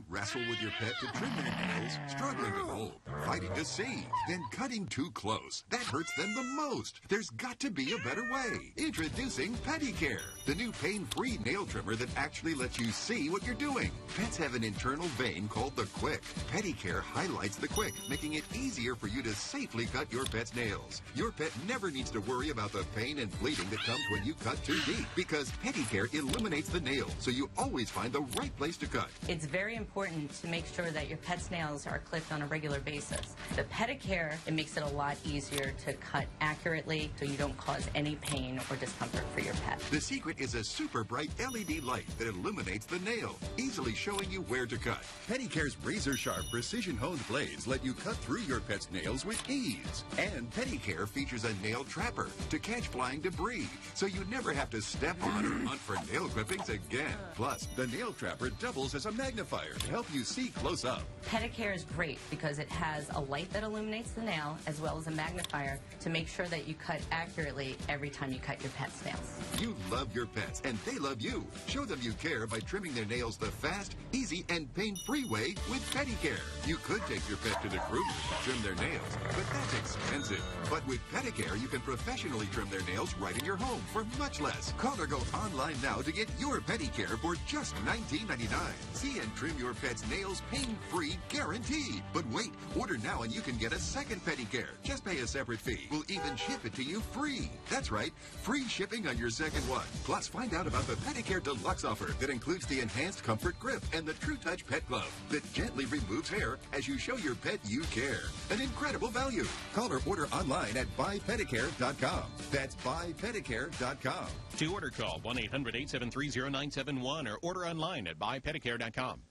Wrestle with your pet to trim their nails, struggling to hold, fighting to see, then cutting too close. That hurts them the most. There's got to be a better way. Introducing PettyCare, the new pain-free nail trimmer that actually lets you see what you're doing. Pets have an internal vein called the quick. PettyCare highlights the quick, making it easier for you to safely cut your pet's nails. Your pet never needs to worry about the pain and bleeding that comes when you cut too deep, because PettyCare eliminates the nail, so you always find the right place to cut. It's very important to make sure that your pet's nails are clipped on a regular basis. The PettyCare, it makes it a lot easier to cut accurately so you don't cause any pain or discomfort for your pet. The secret is a super bright LED light that illuminates the nail, easily showing you where to cut. PettyCare's razor-sharp, precision-honed blades let you cut through your pet's nails with ease. And PettyCare features a nail trapper to catch flying debris, so you never have to step on or hunt for nail clippings again. Plus, the nail trapper doubles as a magnifier to help you see close up. PettyCare is great because it has a light that illuminates the nail as well as a magnifier to make sure that you cut accurately every time you cut your pet's nails. You love your pets and they love you. Show them you care by trimming their nails the fast, easy, and pain-free way with PettyCare. You could take your pet to the groomer to trim their nails, but that's expensive. But with PettyCare, you can professionally trim their nails right in your home for much less. Call or go online now to get your PettyCare for just $19.99. See and trim your pet's nails pain-free, guaranteed. But wait, order now and you can get a second PettyCare. Just pay a separate fee. We'll even ship it to you free. That's right, free shipping on your second one. Plus, find out about the PettyCare Deluxe offer that includes the enhanced comfort grip and the True Touch Pet Glove that gently removes hair as you show your pet you care. An incredible value. Call or order online at buypettycare.com. That's buypettycare.com. To order, call 1-800-873-0971 or order online at buypettycare.com.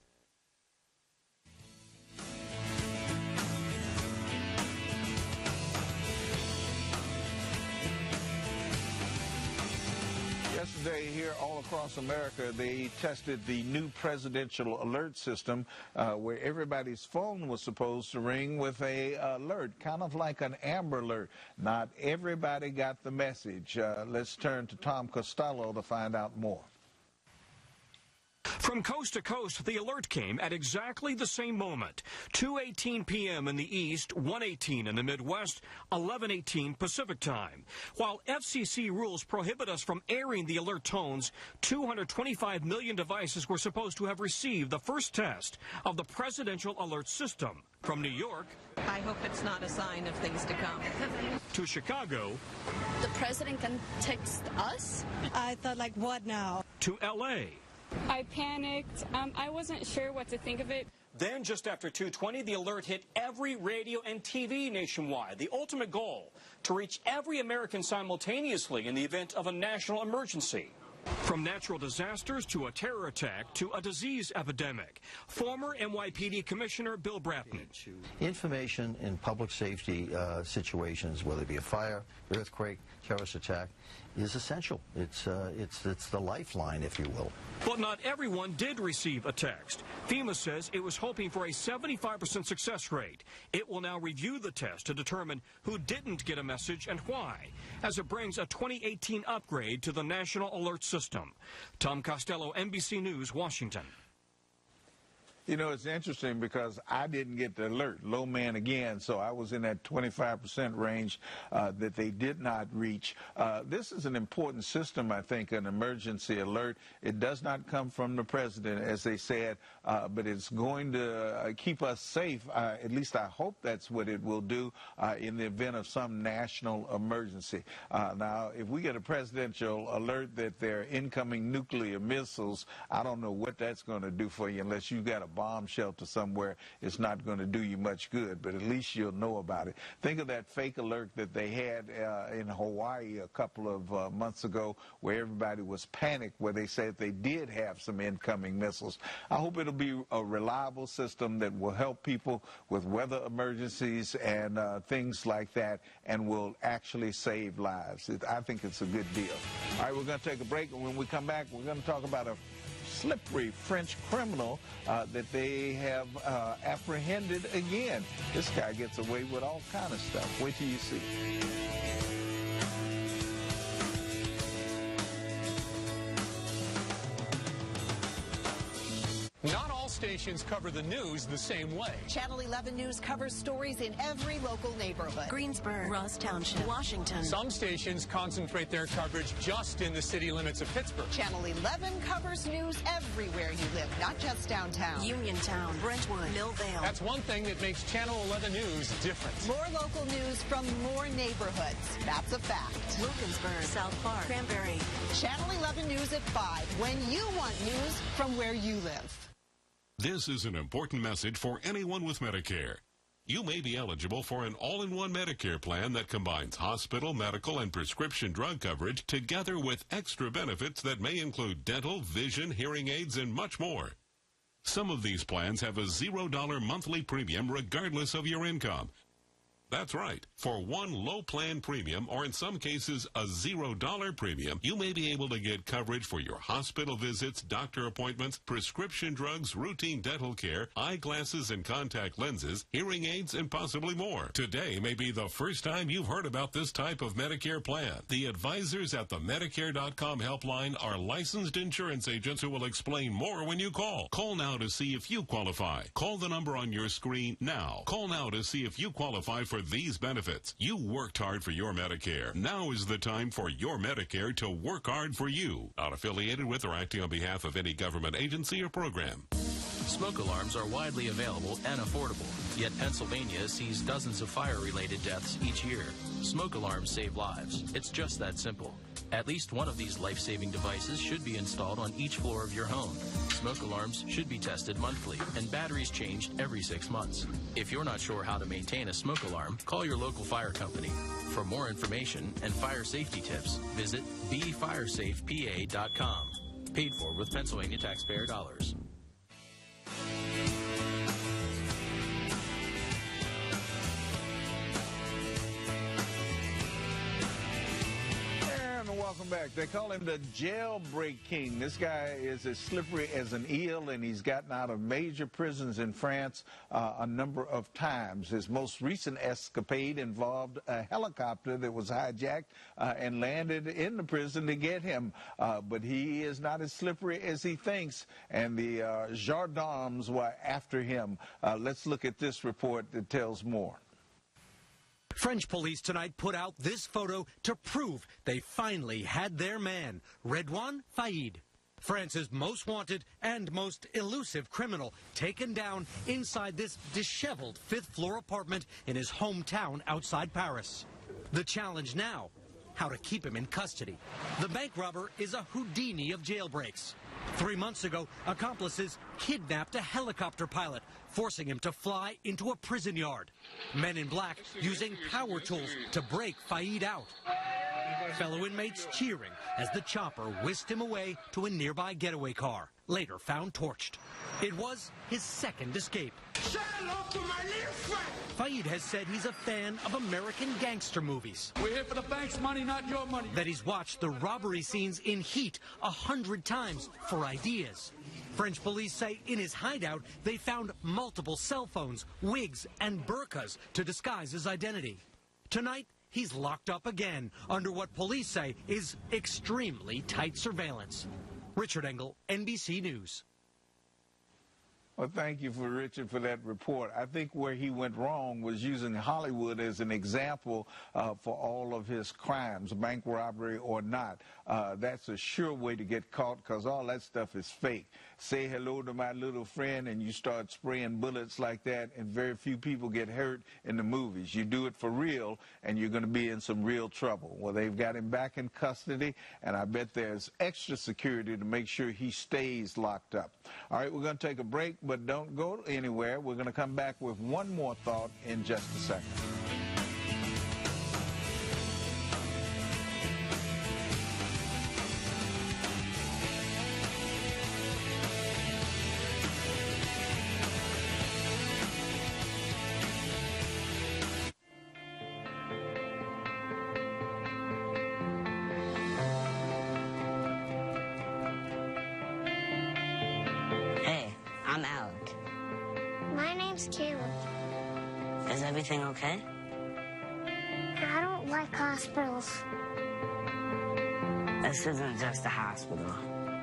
Yesterday, here all across America, they tested the new presidential alert system where everybody's phone was supposed to ring with a alert, kind of like an Amber Alert. Not everybody got the message. Let's turn to Tom Costello to find out more. From coast to coast, the alert came at exactly the same moment. 2:18 p.m. in the east, 1:18 in the Midwest, 11:18 Pacific time. While FCC rules prohibit us from airing the alert tones, 225 million devices were supposed to have received the first test of the presidential alert system. From New York, I hope it's not a sign of things to come. To Chicago, the president can text us? I thought, like, what now? To L.A. I panicked. I wasn't sure what to think of it. Then, just after 2:20, the alert hit every radio and TV nationwide. The ultimate goal, to reach every American simultaneously in the event of a national emergency. From natural disasters to a terror attack to a disease epidemic. Former NYPD Commissioner Bill Bratton. Information in public safety situations, whether it be a fire, earthquake, terrorist attack, is essential. It's the lifeline, if you will. But not everyone did receive a text. FEMA says it was hoping for a 75% success rate. It will now review the test to determine who didn't get a message and why, as it brings a 2018 upgrade to the National Alert System. Tom Costello, NBC News, Washington. You know, it's interesting because I didn't get the alert, low man again, so I was in that 25% range that they did not reach. This is an important system, I think, an emergency alert. It does not come from the president, as they said, but it's going to keep us safe. At least I hope that's what it will do in the event of some national emergency. Now, if we get a presidential alert that there are incoming nuclear missiles, I don't know what that's going to do for you unless you got a bomb shelter somewhere. It's not going to do you much good, but at least you'll know about it. Think of that fake alert that they had in Hawaii a couple of months ago where everybody was panicked, where they said they did have some incoming missiles. I hope it'll be a reliable system that will help people with weather emergencies and things like that, and will actually save lives. I think it's a good deal. All right, we're going to take a break, and when we come back, we're going to talk about a slippery French criminal that they have apprehended again. This guy gets away with all kind of stuff. Wait till you see. Not all stations cover the news the same way. Channel 11 News covers stories in every local neighborhood. Greensburg, Ross Township, Washington. Some stations concentrate their coverage just in the city limits of Pittsburgh. Channel 11 covers news everywhere you live, not just downtown. Uniontown, Brentwood, Millvale. That's one thing that makes Channel 11 News different. More local news from more neighborhoods. That's a fact. Wilkinsburg, South Park, Cranberry. Channel 11 News at 5, when you want news from where you live. This is an important message for anyone with Medicare. You may be eligible for an all-in-one Medicare plan that combines hospital, medical, and prescription drug coverage together with extra benefits that may include dental, vision, hearing aids, and much more. Some of these plans have a $0 monthly premium regardless of your income. That's right. For one low plan premium, or in some cases a $0 premium, you may be able to get coverage for your hospital visits, doctor appointments, prescription drugs, routine dental care, eyeglasses and contact lenses, hearing aids, and possibly more. Today may be the first time you've heard about this type of Medicare plan. The advisors at the Medicare.com helpline are licensed insurance agents who will explain more when you call. Call now to see if you qualify. Call the number on your screen now. Call now to see if you qualify for these benefits. You worked hard for your Medicare. Now is the time for your Medicare to work hard for you. Not affiliated with or acting on behalf of any government agency or program. Smoke alarms are widely available and affordable, yet Pennsylvania sees dozens of fire-related deaths each year. Smoke alarms save lives. It's just that simple. At least one of these life-saving devices should be installed on each floor of your home. Smoke alarms should be tested monthly and batteries changed every 6 months. If you're not sure how to maintain a smoke alarm, call your local fire company. For more information and fire safety tips, visit befiresafepa.com. Paid for with Pennsylvania taxpayer dollars. Welcome back. They call him the jailbreak king. This guy is as slippery as an eel, and he's gotten out of major prisons in France a number of times. His most recent escapade involved a helicopter that was hijacked and landed in the prison to get him. But he is not as slippery as he thinks, and the gendarmes were after him. Let's look at this report that tells more. French police tonight put out this photo to prove they finally had their man, Redouane Faïd, France's most wanted and most elusive criminal, taken down inside this disheveled fifth-floor apartment in his hometown outside Paris. The challenge now, how to keep him in custody. The bank robber is a Houdini of jailbreaks. 3 months ago, accomplices kidnapped a helicopter pilot, forcing him to fly into a prison yard. Men in black using power tools to break Faïd out. Fellow inmates cheering as the chopper whisked him away to a nearby getaway car, later found torched. It was his second escape. Faïd has said he's a fan of American gangster movies. We're here for the bank's money, not your money. That he's watched the robbery scenes in Heat 100 times for ideas. French police say in his hideout they found multiple cell phones, wigs, and burqas to disguise his identity. Tonight, he's locked up again under what police say is extremely tight surveillance. Richard Engel, NBC News. Well, thank you, Richard, for that report. I think where he went wrong was using Hollywood as an example for all of his crimes, bank robbery or not. That's a sure way to get caught because all that stuff is fake. Say hello to my little friend and you start spraying bullets like that, and very few people get hurt in the movies. You do it for real and you're going to be in some real trouble. Well, they've got him back in custody, and I bet there's extra security to make sure he stays locked up. All right, we're going to take a break, but don't go anywhere. We're going to come back with one more thought in just a second. I'm Alec. My name's Caleb. Is everything okay? I don't like hospitals. This isn't just a hospital.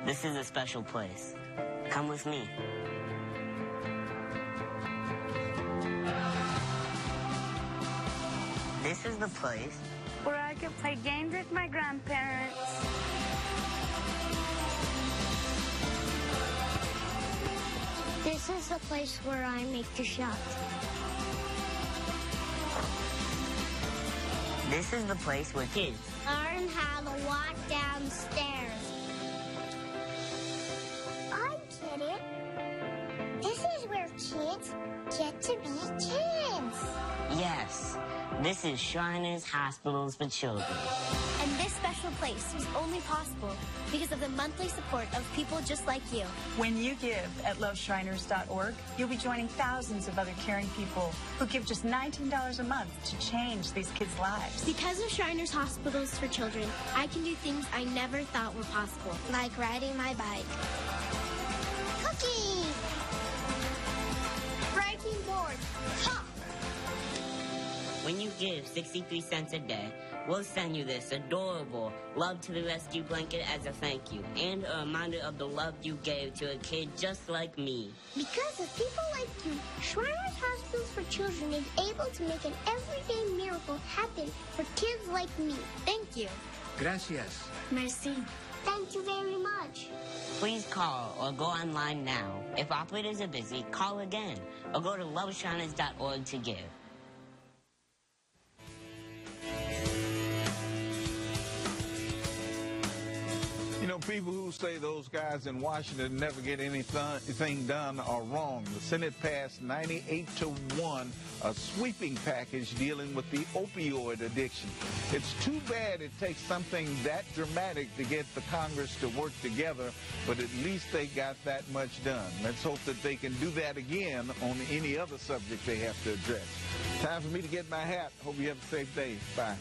This is a special place. Come with me. This is the place where I can play games with my grandparents. This is the place where I make the shot. This is the place where kids learn how to walk downstairs. I get it. This is where kids get to be kids. Yes, this is Shriners Hospitals for Children. And this special place is only possible because of the monthly support of people just like you. When you give at loveshriners.org, you'll be joining thousands of other caring people who give just $19 a month to change these kids' lives. Because of Shriners Hospitals for Children, I can do things I never thought were possible, like riding my bike. Cookies! Breaking board. Ha! When you give 63 cents a day, we'll send you this adorable Love to the Rescue blanket as a thank you, and a reminder of the love you gave to a kid just like me. Because of people like you, Shriners Hospitals for Children is able to make an everyday miracle happen for kids like me. Thank you. Gracias. Merci. Thank you very much. Please call or go online now. If operators are busy, call again, or go to loveshriners.org to give. You know, people who say those guys in Washington never get anything done are wrong. The Senate passed 98-1 a sweeping package dealing with the opioid addiction. It's too bad it takes something that dramatic to get the Congress to work together, but at least they got that much done. Let's hope that they can do that again on any other subject they have to address. Time for me to get my hat. Hope you have a safe day. Bye.